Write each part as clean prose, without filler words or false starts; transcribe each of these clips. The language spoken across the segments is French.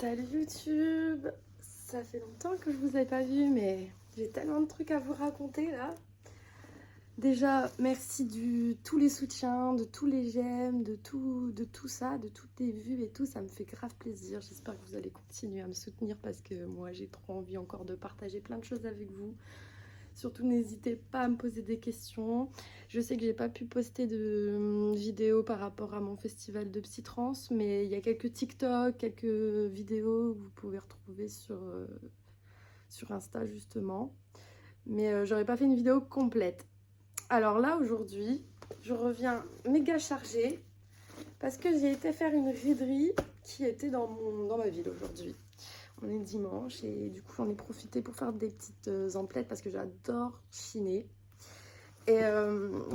Salut YouTube! Ça fait longtemps que je vous ai pas vu, mais j'ai tellement de trucs à vous raconter là. Déjà, merci de tous les soutiens, de tous les j'aime, de tout ça, de toutes les vues et tout. Ça me fait grave plaisir. J'espère que vous allez continuer à me soutenir parce que moi j'ai trop envie encore de partager plein de choses avec vous. Surtout, n'hésitez pas à me poser des questions. Je sais que j'ai pas pu poster de vidéos par rapport à mon festival de psytrance, mais il y a quelques TikTok, quelques vidéos que vous pouvez retrouver sur Insta justement. Mais j'aurais pas fait une vidéo complète. Alors là, aujourd'hui, je reviens méga chargée parce que j'ai été faire une raiderie qui était dans ma ville aujourd'hui. On est dimanche et du coup j'en ai profité pour faire des petites emplettes parce que j'adore chiner. Et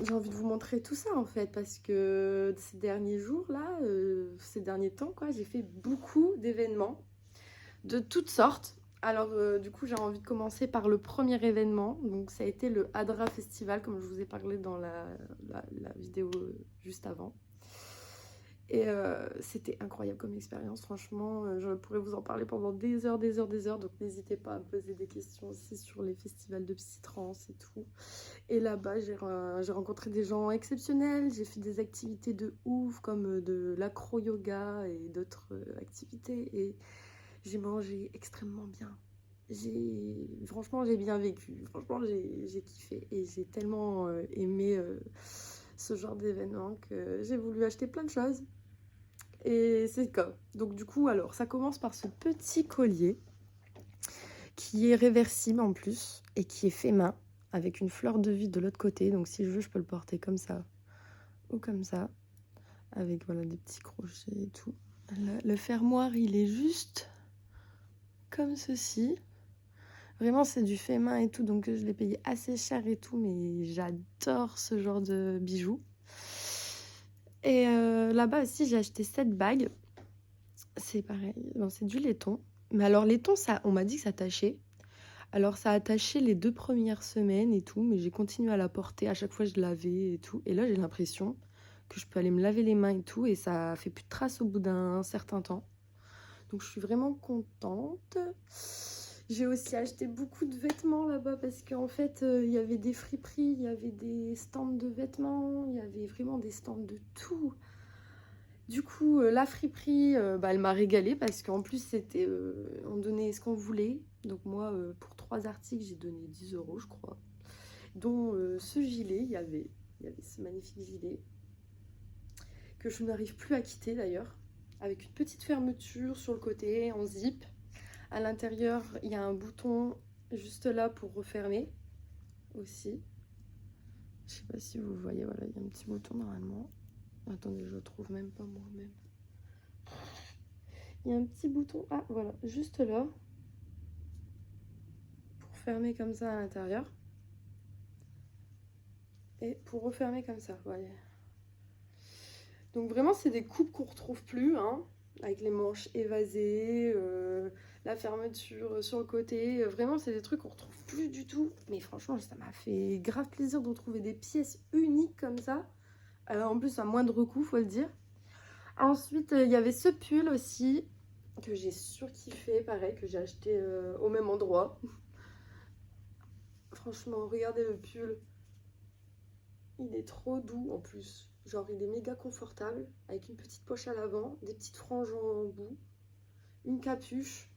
j'ai envie de vous montrer tout ça en fait parce que ces derniers jours là, ces derniers temps quoi, j'ai fait beaucoup d'événements de toutes sortes. Alors du coup j'ai envie de commencer par le premier événement. Donc ça a été le Adra Festival comme je vous ai parlé dans la vidéo juste avant. Et c'était incroyable comme expérience, franchement, je pourrais vous en parler pendant des heures, donc n'hésitez pas à me poser des questions aussi sur les festivals de psytrance et tout. Et là-bas, j'ai rencontré des gens exceptionnels, j'ai fait des activités de ouf comme de l'acro-yoga et d'autres activités et j'ai mangé extrêmement bien. Franchement, j'ai bien vécu, franchement, j'ai kiffé et j'ai tellement aimé ce genre d'événement que j'ai voulu acheter plein de choses. Et c'est comme. Donc du coup, alors, ça commence par ce petit collier qui est réversible en plus et qui est fait main avec une fleur de vie de l'autre côté. Donc si je veux, je peux le porter comme ça ou comme ça avec voilà des petits crochets et tout. Le fermoir, il est juste comme ceci. Vraiment, c'est du fait main et tout, donc je l'ai payé assez cher et tout, mais j'adore ce genre de bijoux. Et là-bas aussi, j'ai acheté cette bague. C'est pareil, bon, c'est du laiton. Mais alors, laiton, ça, on m'a dit que ça tachait. Alors, ça a taché les 2 premières semaines et tout, mais j'ai continué à la porter. À chaque fois, je lavais et tout. Et là, j'ai l'impression que je peux aller me laver les mains et tout. Et ça fait plus de traces au bout d'un certain temps. Donc, je suis vraiment contente. J'ai aussi acheté beaucoup de vêtements là-bas parce qu'en fait, il y avait des friperies, il y avait des stands de vêtements, il y avait vraiment des stands de tout. Du coup, la friperie, elle m'a régalée parce qu'en plus, c'était, on donnait ce qu'on voulait. Donc moi, pour 3 articles, j'ai donné 10 € je crois. Dont ce gilet, il y avait ce magnifique gilet que je n'arrive plus à quitter d'ailleurs. Avec une petite fermeture sur le côté, en zip. À l'intérieur, il y a un bouton juste là pour refermer aussi. Je sais pas si vous voyez, voilà, il y a un petit bouton normalement. Attendez, je le trouve même pas moi-même. Il y a un petit bouton, ah voilà, juste là, pour fermer comme ça à l'intérieur. Et pour refermer comme ça, vous voyez. Donc vraiment, c'est des coupes qu'on retrouve plus, hein, avec les manches évasées, la fermeture sur le côté. Vraiment, c'est des trucs qu'on retrouve plus du tout. Mais franchement, ça m'a fait grave plaisir de retrouver des pièces uniques comme ça. En plus, à moindre coût, faut le dire. Ensuite, il y avait ce pull aussi, que j'ai surkiffé, pareil, que j'ai acheté au même endroit. Franchement, regardez le pull. Il est trop doux en plus. Genre, il est méga confortable, avec une petite poche à l'avant, des petites franges en bout, une capuche.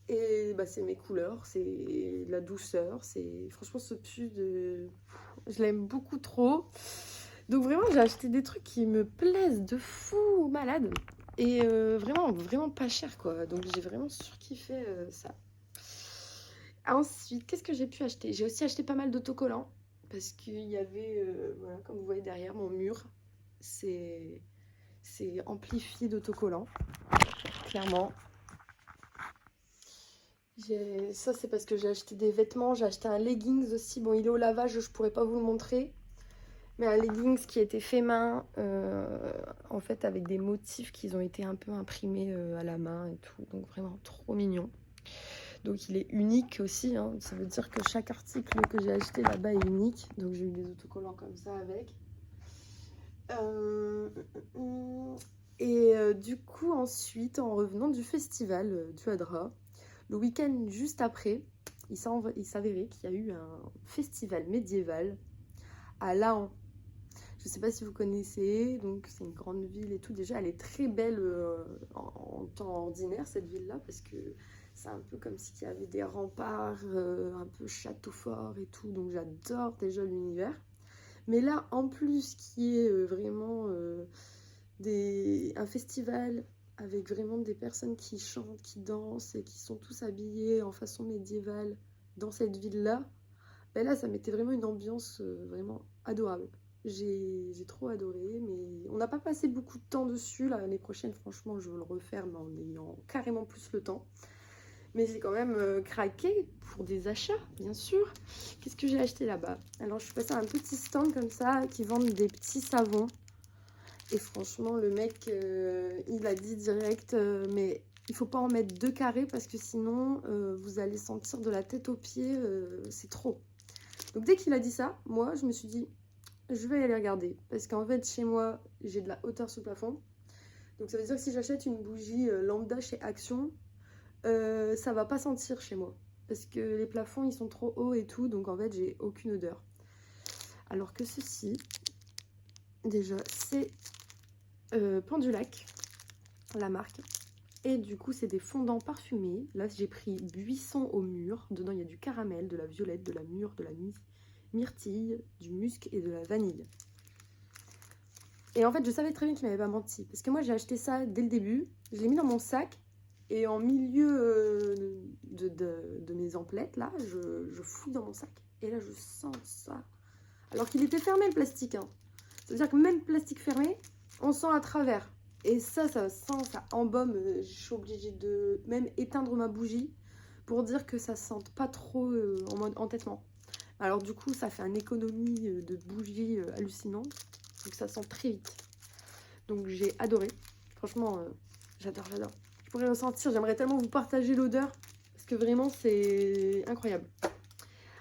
Et bah, c'est mes couleurs, c'est la douceur. C'est franchement ce pull je l'aime beaucoup trop. Donc vraiment, j'ai acheté des trucs qui me plaisent de fou malade. Et vraiment pas cher quoi. Donc j'ai vraiment surkiffé ça. Ensuite, qu'est-ce que j'ai pu acheter? J'ai aussi acheté pas mal d'autocollants. Parce qu'il y avait, voilà, comme vous voyez derrière mon mur, c'est amplifié d'autocollants, clairement. Ça, c'est parce que j'ai acheté des vêtements, j'ai acheté un leggings aussi. Bon, il est au lavage, je pourrais pas vous le montrer. Mais un leggings qui a été fait main, en fait, avec des motifs qui ont été un peu imprimés à la main et tout. Donc, vraiment trop mignon. Donc il est unique aussi, hein. Ça veut dire que chaque article que j'ai acheté là-bas est unique. Donc j'ai eu des autocollants comme ça avec. Et du coup, ensuite, en revenant du festival du Hadra, le week-end juste après, il s'avérait qu'il y a eu un festival médiéval à Laon. Je sais pas si vous connaissez, donc c'est une grande ville et tout. Déjà, elle est très belle en temps ordinaire, cette ville-là, parce que c'est un peu comme s'il y avait des remparts, un peu château fort et tout. Donc j'adore déjà l'univers. Mais là, en plus, qui est vraiment un festival avec vraiment des personnes qui chantent, qui dansent et qui sont tous habillés en façon médiévale dans cette ville-là, ben là, ça mettait vraiment une ambiance vraiment adorable. J'ai trop adoré, mais on n'a pas passé beaucoup de temps dessus. L'année prochaine, franchement, je veux le refaire, mais en ayant carrément plus le temps. Mais j'ai quand même craqué pour des achats, bien sûr. Qu'est-ce que j'ai acheté là-bas? Alors, je suis passée à un petit stand comme ça, qui vendent des petits savons. Et franchement, le mec, il a dit direct, mais il faut pas en mettre 2 carrés, parce que sinon, vous allez sentir de la tête aux pieds, c'est trop. Donc dès qu'il a dit ça, moi, je me suis dit, je vais aller regarder. Parce qu'en fait, chez moi, j'ai de la hauteur sous plafond. Donc ça veut dire que si j'achète une bougie lambda chez Action, ça va pas sentir chez moi. Parce que les plafonds, ils sont trop hauts et tout. Donc en fait, j'ai aucune odeur. Alors que ceci, déjà, c'est Pendulac, la marque. Et du coup, c'est des fondants parfumés. Là, j'ai pris buisson au mur. Dedans, il y a du caramel, de la violette, de la mûre, de la myrtille, du musc et de la vanille. Et en fait, je savais très bien qu'il m'avait pas menti. Parce que moi, j'ai acheté ça dès le début. Je l'ai mis dans mon sac. Et en milieu de mes emplettes, là, je fouille dans mon sac. Et là, je sens ça. Alors qu'il était fermé, le plastique. Hein. Ça veut dire que même plastique fermé, on sent à travers. Et ça sent, ça embaume. Je suis obligée de même éteindre ma bougie pour dire que ça sente pas trop en mode entêtement. Alors du coup, ça fait une économie de bougies hallucinante. Donc ça sent très vite. Donc j'ai adoré. Franchement, j'adore. Je pourrais ressentir, j'aimerais tellement vous partager l'odeur. Parce que vraiment, c'est incroyable.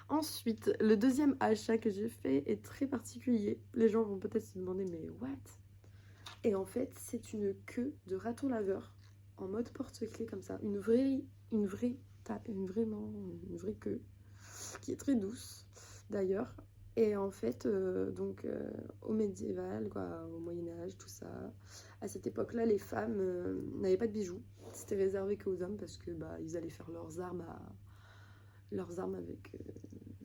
Ensuite, le deuxième achat que j'ai fait est très particulier. Les gens vont peut-être se demander, mais what? Et en fait, c'est une queue de raton laveur en mode porte-clés comme ça. Une vraie queue qui est très douce d'ailleurs. Et en fait, au médiéval, quoi, au Moyen-Âge, tout ça, à cette époque-là, les femmes n'avaient pas de bijoux. C'était réservé qu'aux hommes parce que ils allaient faire leurs armes avec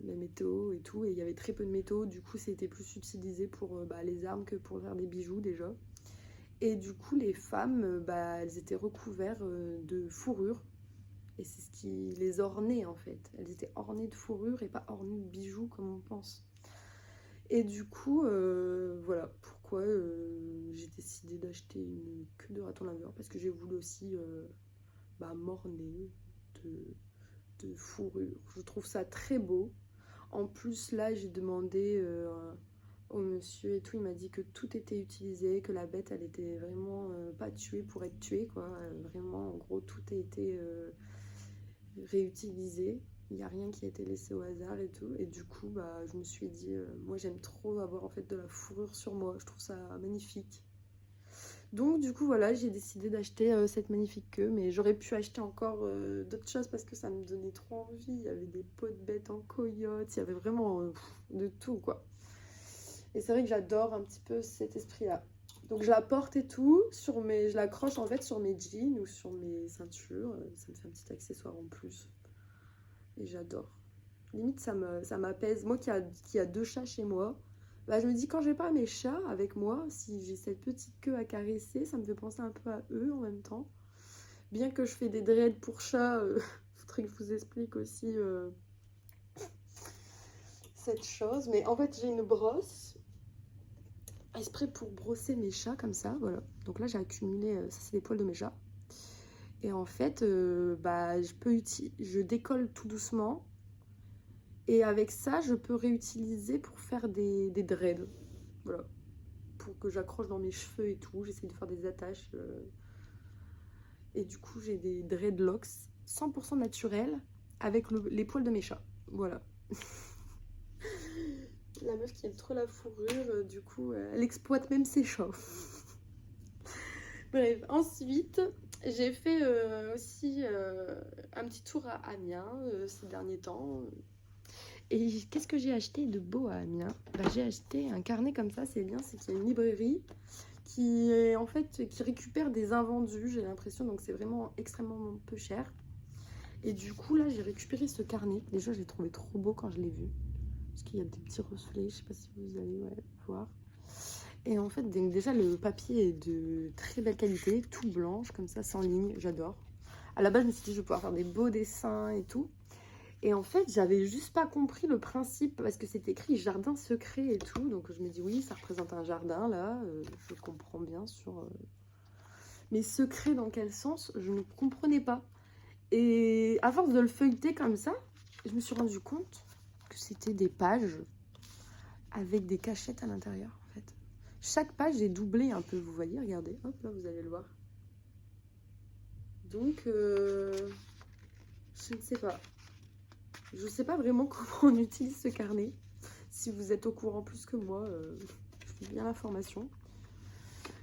les métaux et tout. Et il y avait très peu de métaux, du coup, c'était plus utilisé pour les armes que pour faire des bijoux déjà. Et du coup, les femmes, elles étaient recouvertes de fourrure. Et c'est ce qui les ornait en fait. Elles étaient ornées de fourrure et pas ornées de bijoux comme on pense. Et du coup, voilà pourquoi j'ai décidé d'acheter une queue de raton laveur. Parce que j'ai voulu aussi m'orner de fourrure. Je trouve ça très beau. En plus, là, j'ai demandé au monsieur et tout. Il m'a dit que tout était utilisé, que la bête, elle était vraiment pas tuée pour être tuée, quoi. Vraiment, en gros, tout a été réutilisé. Il n'y a rien qui a été laissé au hasard et tout. Et du coup, je me suis dit, moi j'aime trop avoir en fait de la fourrure sur moi. Je trouve ça magnifique. Donc du coup, voilà, j'ai décidé d'acheter cette magnifique queue. Mais j'aurais pu acheter encore d'autres choses parce que ça me donnait trop envie. Il y avait des peaux de bêtes en coyote. Il y avait vraiment de tout, quoi. Et c'est vrai que j'adore un petit peu cet esprit-là. Donc je la porte et tout, je l'accroche en fait sur mes jeans ou sur mes ceintures. Ça me fait un petit accessoire en plus. Et j'adore. Limite, ça m'apaise. Moi qui a 2 chats chez moi, je me dis quand j'ai pas mes chats avec moi, si j'ai cette petite queue à caresser, ça me fait penser un peu à eux en même temps. Bien que je fais des dreads pour chats, faudrait que je vous explique aussi cette chose. Mais en fait, j'ai une brosse exprès pour brosser mes chats comme ça, voilà. Donc là, j'ai accumulé, ça c'est les poils de mes chats. Et en fait, je décolle tout doucement. Et avec ça, je peux réutiliser pour faire des dreads. Voilà. Pour que j'accroche dans mes cheveux et tout. J'essaie de faire des attaches. Et du coup, j'ai des dreadlocks 100% naturels avec les poils de mes chats. Voilà. La meuf qui aime trop la fourrure, du coup, elle exploite même ses chats. Bref, ensuite, j'ai fait aussi un petit tour à Amiens ces derniers temps. Et qu'est-ce que j'ai acheté de beau à Amiens? J'ai acheté un carnet comme ça, c'est bien, c'est qu'il y a une librairie qui est en fait qui récupère des invendus, j'ai l'impression, donc c'est vraiment extrêmement peu cher. Et du coup là j'ai récupéré ce carnet. Déjà je l'ai trouvé trop beau quand je l'ai vu, parce qu'il y a des petits reflets, je sais pas si vous allez voir. Et en fait donc, déjà le papier est de très belle qualité, tout blanche comme ça, sans ligne, j'adore. À la base je me suis dit je vais pouvoir faire des beaux dessins et tout. Et en fait, j'avais juste pas compris le principe parce que c'est écrit jardin secret et tout. Donc je me dis oui, ça représente un jardin là. Je comprends bien sur. Mais secret dans quel sens? Je ne comprenais pas. Et à force de le feuilleter comme ça, je me suis rendu compte que c'était des pages avec des cachettes à l'intérieur en fait. Chaque page est doublée un peu, vous voyez, regardez. Hop là, vous allez le voir. Donc, je ne sais pas. Je ne sais pas vraiment comment on utilise ce carnet. Si vous êtes au courant plus que moi, je veux bien l'information.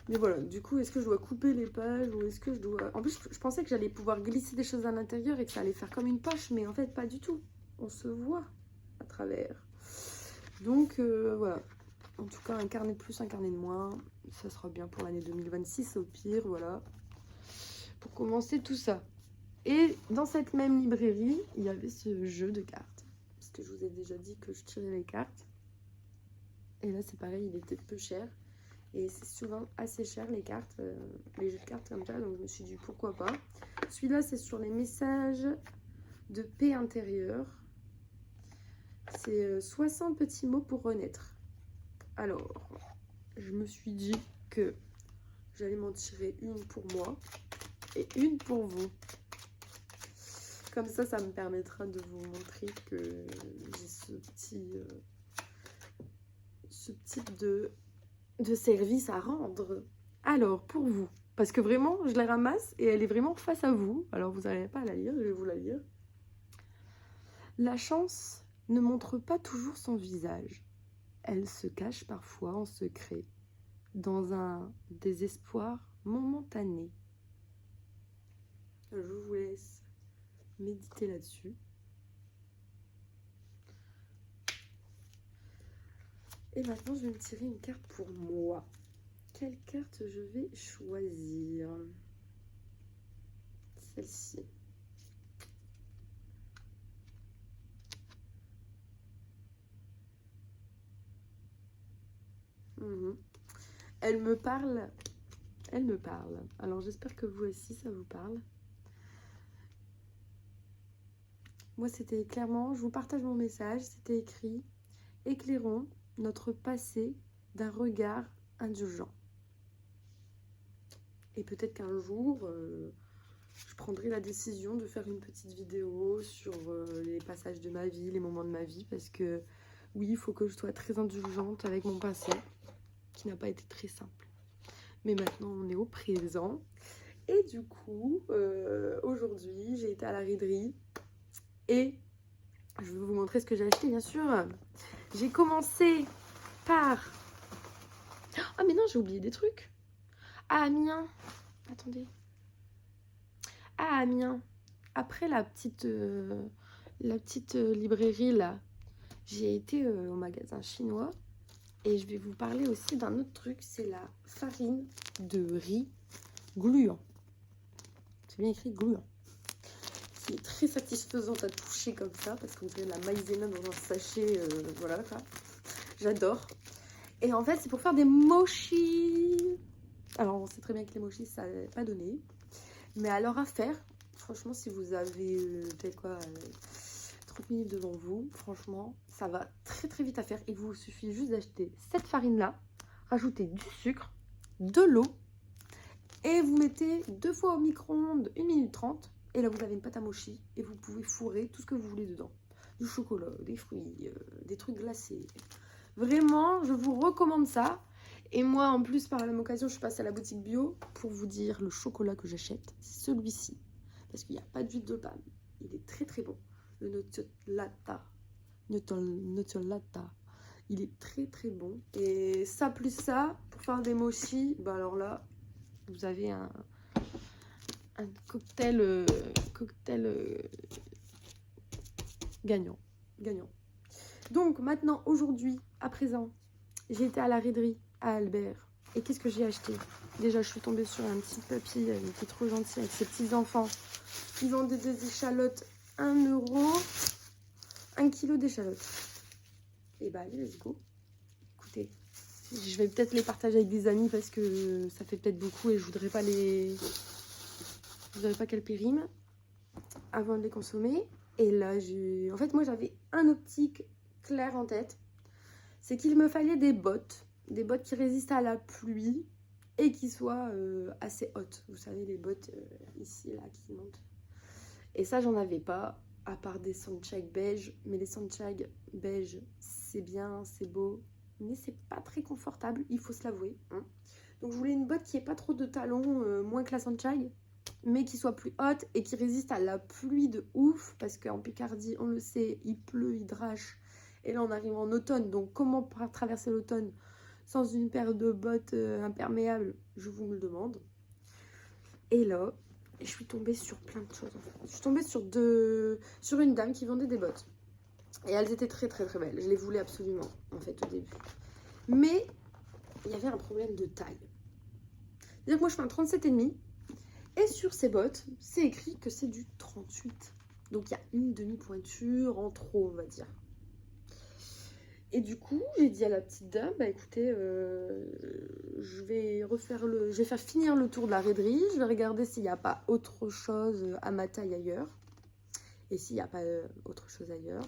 Mais voilà, du coup, est-ce que je dois couper les pages ou est-ce que je dois... En plus, je pensais que j'allais pouvoir glisser des choses à l'intérieur et que ça allait faire comme une poche, mais en fait, pas du tout. On se voit à travers. Donc, voilà. En tout cas, un carnet de plus, un carnet de moins. Ça sera bien pour l'année 2026, au pire, voilà. Pour commencer tout ça. Et dans cette même librairie, il y avait ce jeu de cartes. Parce que je vous ai déjà dit que je tirais les cartes. Et là, c'est pareil, il était peu cher. Et c'est souvent assez cher, les cartes, les jeux de cartes comme ça. Donc, je me suis dit, pourquoi pas. Celui-là, c'est sur les messages de paix intérieure. C'est 60 petits mots pour renaître. Alors, je me suis dit que j'allais m'en tirer une pour moi et une pour vous. Comme ça me permettra de vous montrer que j'ai ce type de service à rendre. Alors, pour vous, parce que vraiment, je la ramasse et elle est vraiment face à vous. Alors, vous n'allez pas à la lire, je vais vous la lire. La chance ne montre pas toujours son visage. Elle se cache parfois en secret, dans un désespoir momentané. Je vous laisse méditer là-dessus. Et maintenant, je vais me tirer une carte pour moi. Quelle carte je vais choisir? Celle-ci. Elle me parle. Elle me parle. Alors, j'espère que vous aussi, ça vous parle. Moi, c'était clairement, je vous partage mon message, c'était écrit « Éclairons notre passé d'un regard indulgent ». Et peut-être qu'un jour, je prendrai la décision de faire une petite vidéo sur les passages de ma vie, les moments de ma vie, parce que oui, il faut que je sois très indulgente avec mon passé, qui n'a pas été très simple. Mais maintenant, on est au présent. Et du coup, aujourd'hui, j'ai été à la riderie et je vais vous montrer ce que j'ai acheté, bien sûr. J'ai commencé par... Ah, mais non, j'ai oublié des trucs. À Amiens. Attendez. À Amiens. Après la petite librairie, là, j'ai été au magasin chinois. Et je vais vous parler aussi d'un autre truc. C'est la farine de riz gluant. C'est bien écrit gluant. Qui est très satisfaisante à toucher comme ça. Parce qu'on dirait de la maïzena dans un sachet. Voilà, quoi. J'adore. Et en fait, c'est pour faire des mochis. Alors, on sait très bien que les mochis, ça n'a pas donné. Mais alors à faire, franchement, si vous avez peut-être quoi, 30 minutes devant vous, franchement, ça va très très vite à faire. Il vous suffit juste d'acheter cette farine-là, rajouter du sucre, de l'eau, et vous mettez 2 fois au micro-ondes 1 minute 30. Et là, vous avez une pâte à mochi et vous pouvez fourrer tout ce que vous voulez dedans. Du chocolat, des fruits, des trucs glacés. Vraiment, je vous recommande ça. Et moi, en plus, par la même occasion, je suis passée à la boutique bio pour vous dire le chocolat que j'achète. C'est celui-ci. Parce qu'il n'y a pas d'huile de palme. Il est très très bon. Le Nutellata. Il est très très bon. Et ça plus ça, pour faire des mochis, bah alors là, vous avez un cocktail, gagnant. Donc maintenant, aujourd'hui, à présent, j'ai été à la raiderie à Albert. Et qu'est-ce que j'ai acheté? Déjà, je suis tombée sur un petit papy qui est trop gentil avec ses petits enfants. Ils vendaient des échalotes 1 €, 1 kg d'échalotes. Et bah allez, let's go. Écoutez, je vais peut-être les partager avec des amis parce que ça fait peut-être beaucoup et je voudrais pas qu'elles périment avant de les consommer. Et là, en fait, moi, j'avais un optique clair en tête. C'est qu'il me fallait des bottes qui résistent à la pluie et qui soient assez hautes. Vous savez, les bottes ici, là, qui montent. Et ça, j'en avais pas, à part des Santiago beige. Mais les Santiago beige, c'est bien, c'est beau, mais c'est pas très confortable, il faut se l'avouer. Hein. Donc, je voulais une botte qui ait pas trop de talons, moins que la Santiago, mais qui soit plus haute et qui résiste à la pluie de ouf. Parce qu'en Picardie, on le sait, il pleut, il drache. Et là, on arrive en automne, donc comment traverser l'automne sans une paire de bottes imperméables? Je vous le demande. Et là, je suis tombée sur plein de choses en fait. Je suis tombée sur une dame qui vendait des bottes. Et elles étaient très très très belles. Je les voulais absolument en fait au début. Mais il y avait un problème de taille. C'est-à-dire que moi je fais un 37,5. Et sur ces bottes, c'est écrit que c'est du 38. Donc il y a une demi-pointure en trop, on va dire. Et du coup, j'ai dit à la petite dame, bah écoutez, je vais faire finir le tour de la raiderie, je vais regarder s'il n'y a pas autre chose à ma taille ailleurs. Et s'il n'y a pas autre chose ailleurs,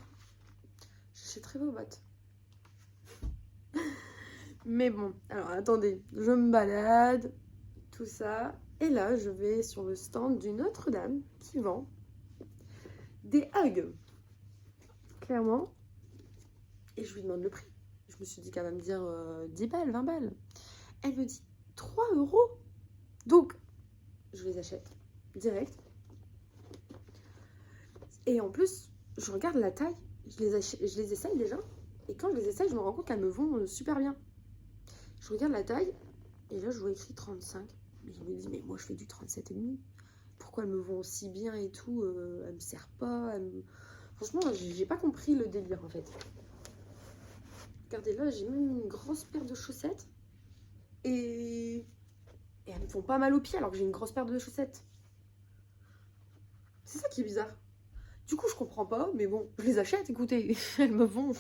j'achèterai vos bottes. Mais bon, alors attendez, je me balade, tout ça. Et là, je vais sur le stand d'une autre dame qui vend des Ugg. Clairement. Et je lui demande le prix. Je me suis dit qu'elle va me dire 10 balles, 20 balles. Elle me dit 3 €. Donc, je les achète direct. Et en plus, je regarde la taille. Je les essaye déjà. Et quand je les essaye, je me rends compte qu'elles me vont super bien. Je regarde la taille. Et là, je vois écrit 35. Mais je me dis, mais moi, je fais du 37,5. Pourquoi elles me vont aussi bien et tout? Elles me servent pas. Franchement, j'ai pas compris le délire en fait. Regardez là, j'ai même une grosse paire de chaussettes. Et elles me font pas mal aux pieds alors que j'ai une grosse paire de chaussettes. C'est ça qui est bizarre. Du coup, je comprends pas, mais bon, je les achète, écoutez. Elles me vont.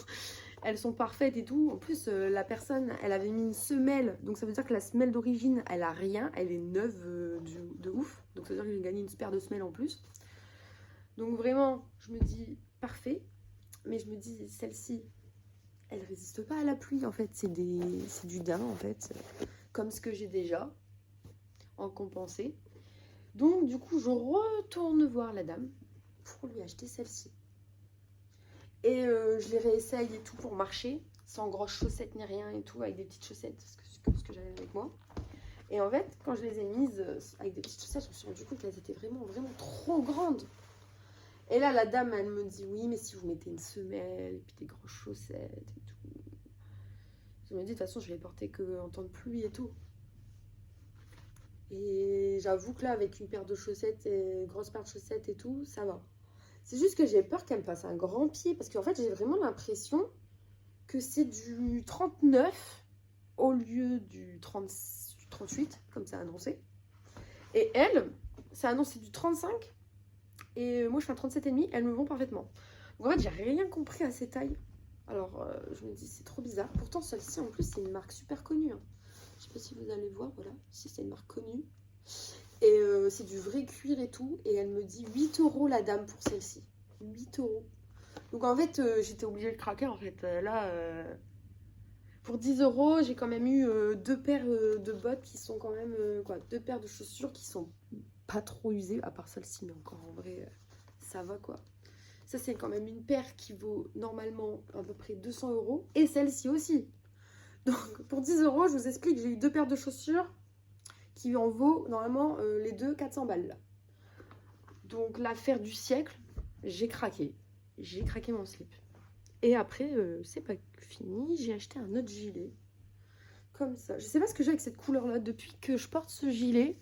Elles sont parfaites et tout. En plus, la personne, elle avait mis une semelle. Donc ça veut dire que la semelle d'origine, elle a rien. Elle est neuve de ouf. Donc ça veut dire que j'ai gagné une paire de semelles en plus. Donc vraiment, je me dis, parfait. Mais je me dis, celle-ci, elle résiste pas à la pluie en fait, c'est du daim en fait, comme ce que j'ai déjà, en compensé. Donc du coup, je retourne voir la dame pour lui acheter celle-ci. Et je les réessaye et tout pour marcher, sans grosses chaussettes ni rien et tout, avec des petites chaussettes, ce que j'avais avec moi. Et en fait, quand je les ai mises avec des petites chaussettes, je me suis rendu compte qu'elles étaient vraiment, vraiment trop grandes. Et là, la dame, elle me dit, oui, mais si vous mettez une semelle et puis des grosses chaussettes et tout. Je me dis, de toute façon, je vais porter qu'en temps de pluie et tout. Et j'avoue que là, avec une paire de chaussettes et une grosse paire de chaussettes et tout, ça va. C'est juste que j'ai peur qu'elle me passe un grand pied. Parce qu'en fait, j'ai vraiment l'impression que c'est du 39 au lieu du 38, comme c'est annoncé. Et elle, c'est annoncé du 35. Et moi, je fais un 37,5. Elles me vont parfaitement. Donc, en fait, j'ai rien compris à ces tailles. Alors, je me dis, c'est trop bizarre. Pourtant, celle-ci, en plus, c'est une marque super connue. Hein. Je sais pas si vous allez voir, voilà. Si c'est une marque connue. Et c'est du vrai cuir et tout. Et elle me dit 8 € la dame pour celle-ci. 8 €. Donc, en fait, j'étais obligée de craquer, en fait. Pour 10 €, j'ai quand même eu 2 paires de bottes qui sont quand même... 2 paires de chaussures qui sont pas trop usées. À part celle-ci, mais encore en vrai, ça va, quoi. Ça, c'est quand même une paire qui vaut normalement à peu près 200 €. Et celle-ci aussi. Donc, pour 10 €, je vous explique, j'ai eu 2 paires de chaussures qui en vaut normalement les deux 400 balles. Là. Donc, l'affaire du siècle, j'ai craqué. J'ai craqué mon slip. Et après, c'est pas fini. J'ai acheté un autre gilet comme ça. Je sais pas ce que j'ai avec cette couleur-là. Depuis que je porte ce gilet,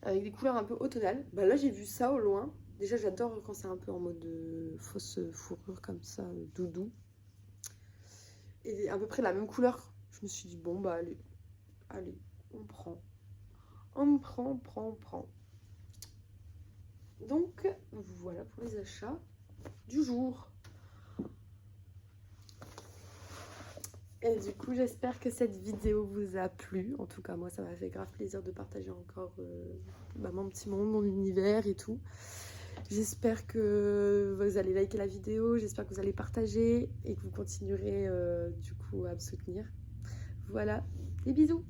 avec des couleurs un peu automnales, bah là j'ai vu ça au loin. Déjà j'adore quand c'est un peu en mode fausse fourrure comme ça, doudou. Et à peu près la même couleur. Je me suis dit bon bah allez, on prend. On prend. Donc voilà pour les achats du jour. Et du coup j'espère que cette vidéo vous a plu. En tout cas moi ça m'a fait grave plaisir de partager encore mon petit monde, mon univers et tout. J'espère que vous allez liker la vidéo, j'espère que vous allez partager et que vous continuerez du coup à me soutenir. Voilà, des bisous!